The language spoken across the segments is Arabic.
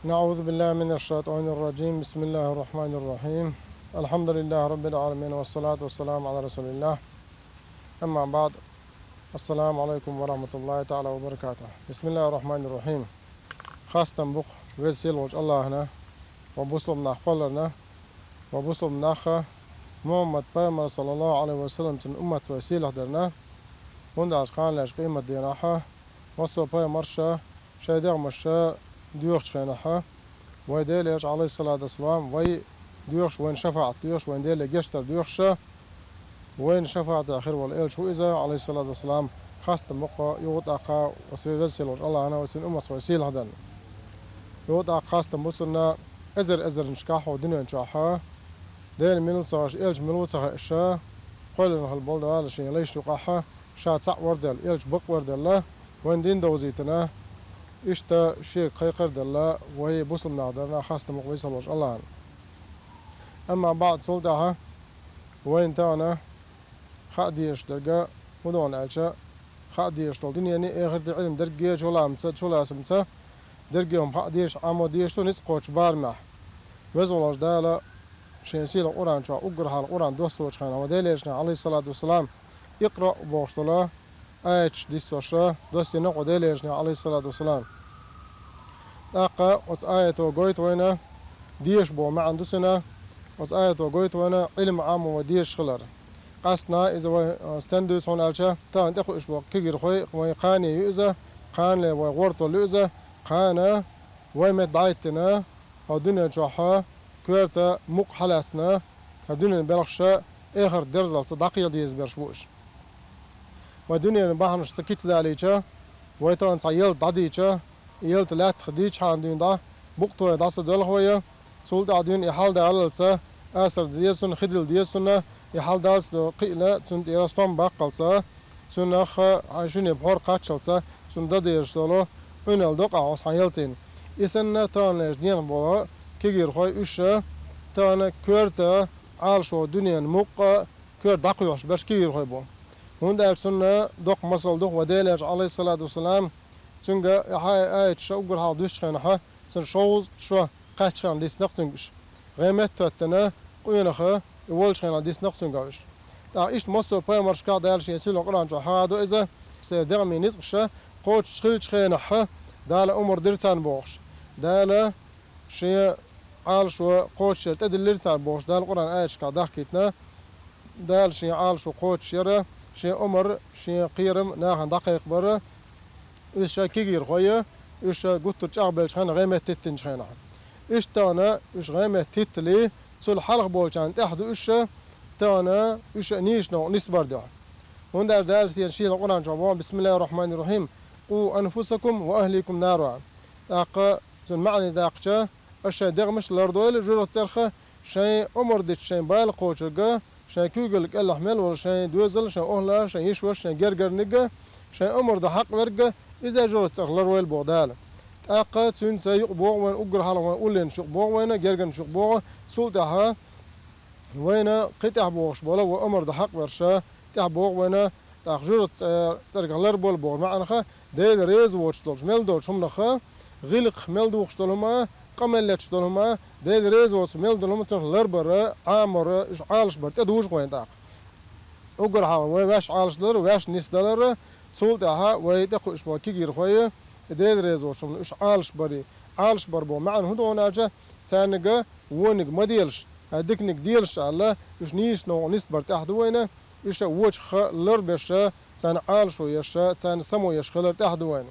نعوذ بالله من الشيطان الرجيم. بسم الله الرحمن الرحيم. الحمد لله رب العالمين والصلاة والسلام على رسول الله. أما بعد، السلام عليكم ورحمة الله تعالى وبركاته. بسم الله الرحمن الرحيم. خاصة بق وزيل وجه الله هنا وبسلم نخقلنا وبسلم نخ محمد بامر صلى الله عليه وسلم تن أمة وسيلة درنا وند أشقان لأش قيمة ديناها وصو بامرشة شيدغ مشة ديوخ شخينها ويديلش عليه الصلاة والسلام وي ديوخش وين شفعت ديوخش وين ديل جشتر ديوخش وين شفعت آخر والإل شو إذا عليه الصلاة والسلام خاصة مقا يوت أقا وسبب وسيل الله أنا وسين أمة وسيل هذا يوت أقا خاصة مسنا أزر نشكاح ودنيا نشاحها ديل منو صاش إلش منو صاح إشا قل إن هالبلد هذا شيء ليش تقاحها شاد صع وردل إلش بق وردل له وين دين دوزيتنا إشتا شيء قيقر دلا وهي بوصل نقدرنا خاصة مقويس الله. أما بعد سلطها وين تانا خاديش درجة مدون عشاء خاديش طول يعني آخر علم درجة شولا مسد شولا سمسة درجهم خاديش عموديش تو نتقوش بارمح وزولاش دالا شنسيل القرآن شو أقرأ القرآن دوستوش خان وديليشنا عليه الصلاة والسلام يقرأ بوشتلا آيش ديسوشة دوستي نقو ديليشنا عليه الصلاة والسلام تاقا وت آية وقويت وينا ديش بو ما عندسنا وت آية وقويت وينا علم عام وديش خلر قصنا إذا استندوس هون ألشا تا أنت أخو إشبو كيجر خوي ويقاني يؤذى قان لي وغورتو لؤذى قانا ويمت دايتنا أو دنيا جوحا كورتا مق حلاسنا الدنيا بلغشا آخر درزل صداقية ديز برشبوش ودنيا بحنش سكيت داليشا ويتان صيل داديشا يلت لا تخديش عندين دا بقطو داس دلخويا سولت عندين يحال داللسا أسر ديسون خدل ديسون يحال دالس دو قيلة تون يرستون باقلسا تون أخ عشان بحور قاتشلسا تون داديش دلو ونال دوقع وصحيلتين إسنا تان لجدين بولا كيجر خوي وشة تان كورتا عالشو دنيا مقا كور دقيوش باش كيجر خوي بو هوندا سنة دوق مصل دوق وديلج عليه الصلاة والسلام تونجا هاي آية شوقر هال دوش خينها سن شوز شو قاتشان ديس نقطنجش غيمت تتنا قوينخه يولش خينا ديس نقطنجش تا إيش مستو بايمرش كا دالش يسيل القرآن جو هذا إذا سيدغ من نسقش قوتش خيلش خينها دال أمر درتان بوخش دال شيء عال شو قوتش تدلرتان بوخش دال القرآن آية كا دحكيتنا دال شيء عال شو قوتش يرى شيء أمر شيء قيرم ناخن دقيق برا إيش كيجير خويا إيش قلت تشعبل شخان غيمة تتن شخانها إيش تانا إيش غيمة تتلي سول حلق بولشان تحدو إيش تانا إيش نيش نو نسبر ده هون ده دالس ينشيل القرآن جواب بسم الله الرحمن الرحيم قوا أنفسكم وأهليكم نارا تاق سول معني داقشة إيش دغمش الأرضويل جرو ترخة شيء أمر ديت شيء بالقوشة شيء كيقول لك الله حمل ولا شيء دوزل شيء أهلا شيء يشوش شيء جرجر نجا شيء أمر ده حق ورجة إذا جرت أغلر ويل بودال أقا سون سيق بوع وين أجر حلا وين أولين شق بوع وين جرجن شق بوع سولتها وين قطع بوعش بولا وأمر ده حق ورشة تع بوع وين تأخجرت ترجع بول بوع معناها ديل ريز واتش دولش ميل دولش هم نخا غلق ميل دوخش دولهما قملتش دولهما ديل ريز واتش ميل دولهما تنلر برا عامر إيش عالش برت أدوش وين تاق أجر حلا ويش عالش دلر ويش نيس دلر سولتها ويدخل إشبا كيجير خويه ديل ريز وشون إش عالش بري عالش بربو معن هدو ناجا تانجا ونج ما ديلش هديك نك ديلش الله إش نيش نو نيس برتاح دوينه إش وجه خلر بش تان عالش ويش تان سمو يش خلر تحت دوينه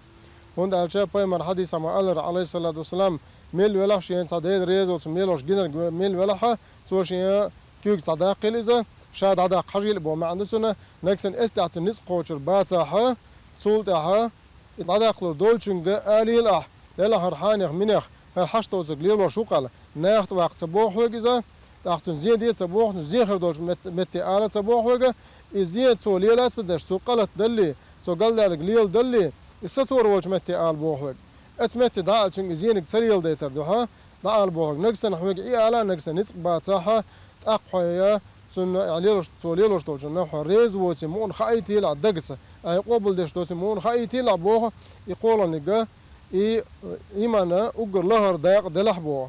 هند على بايمر حديث مع الله عليه الصلاة والسلام ميل ولاش ين صديل ريز وميلوش جنر ميل ولاحة توش ين كيك صداقل إذا شاد عدا قجيل بو ما عندسنا نكسن استعت النس قوشر باتاها سولتها يتعداقلو دولشنجا آلي الأح لا هرحانيخ منيخ هرحشتو زغليلو شوقال ناخت وقت صبوح وجزا تاختن زين دي صبوح زين خردولش متي آلة صبوح وجا زين سوليلا سدش سوقالت دلي سوقال دالك ليل دلي السسور وجه متي آل بوح وج اسمت دال شنج زينك تريل ديتر دوها دال بوح نكسن حوج إي آلة نكسن نسق باتاها تأقحيا سن عليلوش توليلوش توجن نحو ريز وسمون خايتي لا دقسه اي قبل دش تو سمون خايتي لا بوخ يقول نجا إيمانا أقر لهر داق دلحبو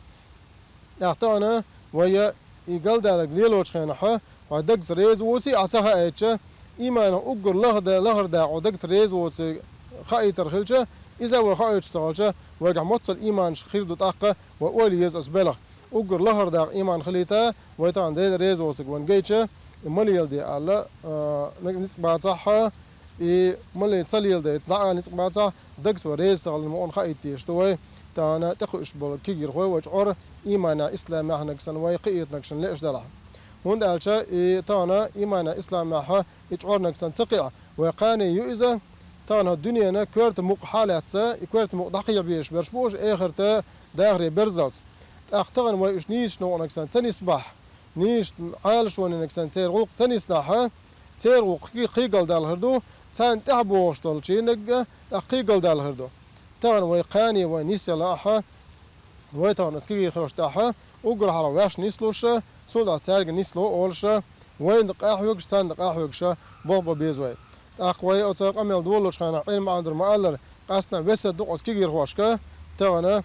اعطانا ويا يقال دالك ليلوش خينحا ودقت ريز وسي عساها ايتشا إيمانا أقر لهر داق ودقت ريز وسي خاي ترخلشا إذا وخايتش سغلشا ويقع متصل إيمان خير دو تاقا وأولي يزأس بلغ أقر لهر داق إيمان خليتا ويتان ديل ريز وسي وانجيتشا مالي يلدي على نسبة صحة مالي تصل يلدي تطلع نسبة صح دقس وريز سغل المؤون خايت تيشتوي تانا تخش بول كيجر خوي وجعر إيمانا إسلام نكسن ويقيت نكسن ليش دلع هون دالشا تانا إيمانا إسلام معها يجعر نكسن تقيع ويقاني يؤذى تانا الدنيا نا كورت مق حالاتها كورت مق دقيق بيش برشبوش آخرته داغري برزلت أختغن ويش نيش نوع نكسن تاني صباح نيش عالش وان نكسن تير غلق تاني صلاحه تير غلق قيقل دال هردو تان تعبوش طول شي نق قيقل دال هردو تان ويقاني ونيس لاحه ويتان سكي خوش تاحه وقر حرواش نيسلوش سودا تارج نيسلو اولش وين دقاحوكش تان دقاحوكش بوبا بيزوي تاقوي او تاق امل دولوش خانا علم عندر مالر قاسنا بس دق سكي خوشكا تانا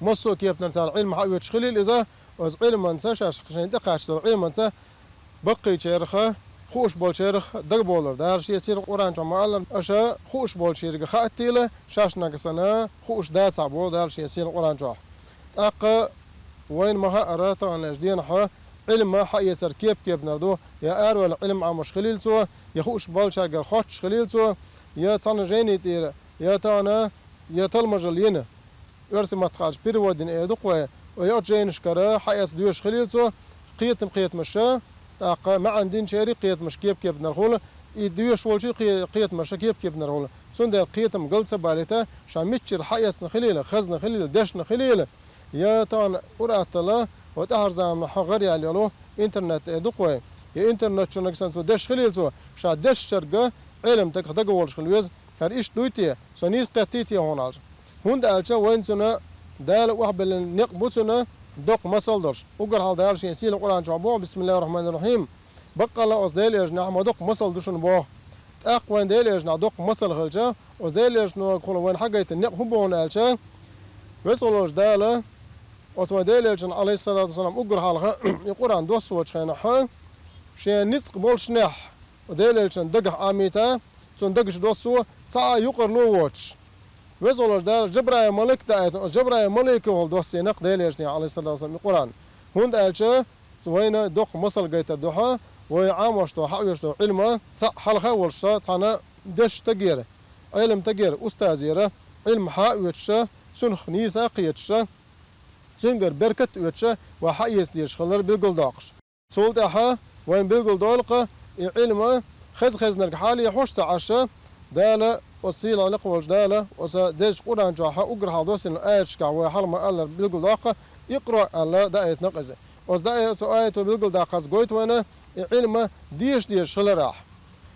مصو كيف نرتال علم حاويتش خليل اذا از علم منسا شاش خشين دقاش علم منسا بقي شيرخه خوش بول شيرخ دق بولر دار شي يصير قران جمال اشا خوش بول شيرخ خاتيله شاش نقصنا خوش دا صعبو دار شي يصير قران جوح تاق وين ما ارات ان جدين ح علم ما حي يسر كيف نردو يا ار ولا علم عم خليل سو يا خوش بول شرق خوش خليل سو يا تانا جيني تير يا تانا يا تلمجلين ورس ما تخاج بيرودين ايدقوا ويا جينش كرا حيس دوش خليل سو قيت مشى تاق ما عندين شيري قيت مش كيف نرخول يدوش ولشي قيت مش كيف نرخول سندر قيتم قلت باليتا شامتشر حيس نخليل خزن خليل دش نخليل يا تان وراتلا وتهرزام حغري عليلو انترنت دقوي يا انترنت شو نكسن تو دش خليل سو شا دش شرقه علم تقولش خلوز كان ايش دويتي سنيس قتيتي هونال هون دالشا وين سنا دال وحبل نقبسنا دق مصلدرش وقر حال دال شي سيل القران شعبو بسم الله الرحمن الرحيم بقى لا أصديل يجنا ما دق مصلدرشن بو وين ديل يجنا دق مصل خلجا أصديل يجنا كل وين حاجة النق هم بون الشا وصلوش داله وصوا ديل يجنا عليه الصلاة والسلام وقر حالها القران دوس وجهنا حال شيء نسق بولش نح وديل يجنا دق عميتا تون دقش دوسو ساعة يقر لو واتش وصلوش دال جبراء ملك دايت جبراء ملك هو دوسي نق ديل يجنا عليه الصلاة والسلام القران هون دالشا وين دق مصل جيت الدحى وعامش تو حوش تو علمه حلقه ورشة تانا دش تغير علم تغير استاذيره علم حاوش سنخ نيسا قيتش سنجر بركت وتش وحيس ديش خلر بيقول داقش سولتها وين بيقول دالقه علمه خز نرق حالي حوش تعشى داله وصيل على قولش داله وسا دش قران جاها اقرا هذوس الايش كا وحرم الله بيقول داقه يقرا الله دايت نقزه وصدايا سؤال بيقول داقز قويت وانا علمه ديش خل راح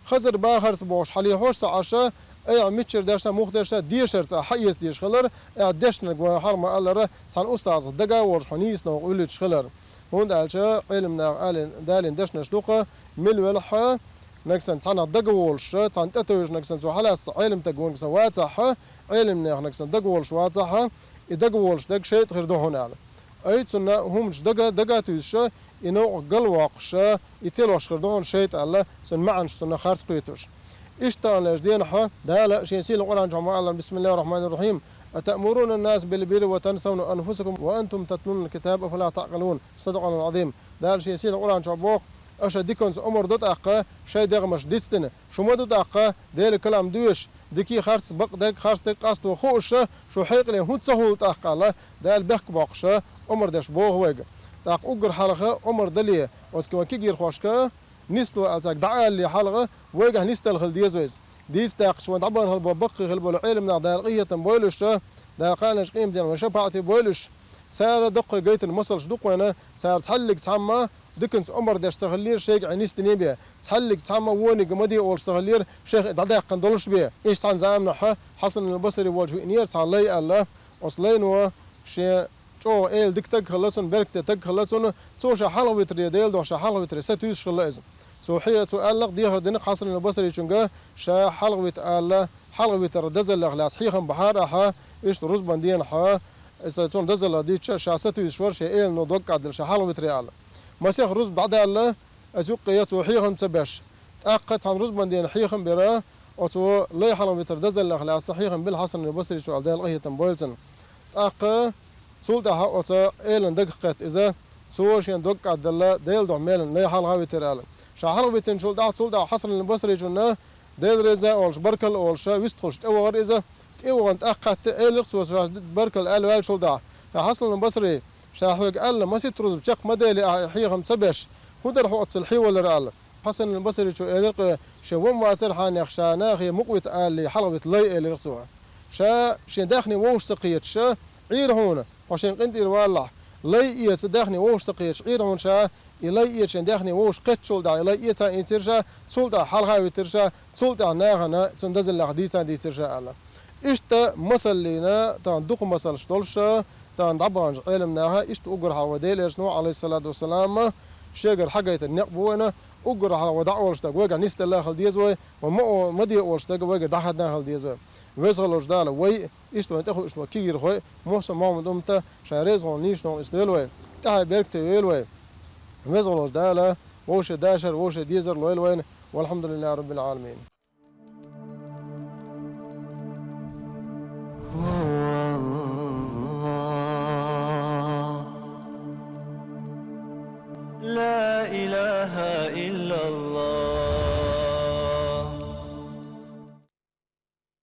خزر باخر سبوش حلي حوش عشا اي ميتشر داشا مخدشا ديشر حيس ديش خلر دش نقوا حرم الله سان استاذ دقا ورش حنيس نو قولش خلر هون دالشا علمنا دالين دش نشلوقه مل ولحه نكسن تانا دقا ورش تان تتوج نكسن سو حلاس علم تقون نكسن واتصح علم نكسن دقا ورش واتصح دقا ورش دق شيء غير دهون على أي سنة هم دقا تويش إنه قلواقش يتلوش خردون شيء الله سن معنش سنة خارج قيتوش إشتان لجدينها دالة شيء سيل القرآن جمع الله بسم الله الرحمن الرحيم أتأمرون الناس بالبر وتنسون أنفسكم وأنتم تتلون الكتاب أفلا تعقلون صدق الله العظيم دال شيء سيل القرآن جمع أشا ديكونز أمر دوت أقا شيء دغمش ديستنا شو ما دوت أقا ديل كلام دوش ديكي خارج بق ديك خارج تقاست وخوش شو حيق له هون سهول تأقا له دال بحك باقش أمر داش بوغ ويج تاق أجر حلقة أمر دلية وسكوا كيجير خوشكا نستو أتاك دعاء اللي حلقة ويجه نستل خل ديزويز ديس تاق شو عبان هالبقي هالبول علم نعدار قية بولش دا قالش قيم ديال وشبعتي بولش سار دق جيت المصل دق وانا سار تحلق سما دكنس عمر داش تغلير شيخ عنيست نيبيا تحلق سما ووني قمدي اول تغلير شيخ دعاء قندلش بيه ايش صان زعمنا حسن البصري والجو نير تعالي الله وصلين و شيء شو إيل دك تج خلصون بركة تج خلصون سو شحال ويتري ديل ده شحال ويتري ستويش خلاص سو حياة سؤال لق ديه هردنا حصل البصري شنجا شحال ويتقال حلقة بيتر دزل الأخلاص حيخم بحارة حا إيش رز بندين حا إستون دزل دي شاسته يشور شيء إنه دوك عدل شحلقة بتريال مسيخ رز بعدها الله أزوق يسوع حيخم تبش تأقت عن رز بندين حيخم برا أتو لا حلقة بيتر دزل الأخلاص حيخم بالحسن البصري شو عدل الله يتنبولتن تأق سولتها أتو إيلن دققت إذا سوش يندق عدل ديل دعميلن لا حلقة بتريال شحلقة بيتن سولتها حسن البصري جنة ديل رزا أولش بركل أولش ويستخلش تأور إذا تأور أقت إيلرس وش بركل قال وال شولدا حسن البصري شاحوق قال ما ستروز بشق مدلي حيهم سبش هو در حوت الحي ولا رال حسن البصري شو إيلرق شو واسر حان يخشانا خي مقوت قال لي حلبة لي إيلرسوها شين داخني ووش سقيت شا عير هون وشين قنت والله لي إيه داخني ووش سقيت عير هون شا إلي إيه شين داخني ووش قت شولدا إلي إيه تا إنترشا شولدا حلها وترشا شولدا ناغنا تندزل لحديثا دي ترشا الله إشتا مسل لنا تندق مسل شتولشا تندعبان علمناها إشت أجر على وديل إشنو عليه الصلاة والسلام شجر حاجة النقبونا أجر على ودع ورشتاق وجع نست الله خل ديزوي وما مدي ورشتاق وجع دحدنا خل ديزوي ويسغلوش داله وي إشتو أنتخو إشتو كير خوي موسى محمد أمتا شاريز غنيش نو إستيلوي تحي بيركتي ويلوي ويسغلوش داله ووش داشر ووش ديزر لويلوين والحمد لله رب العالمين.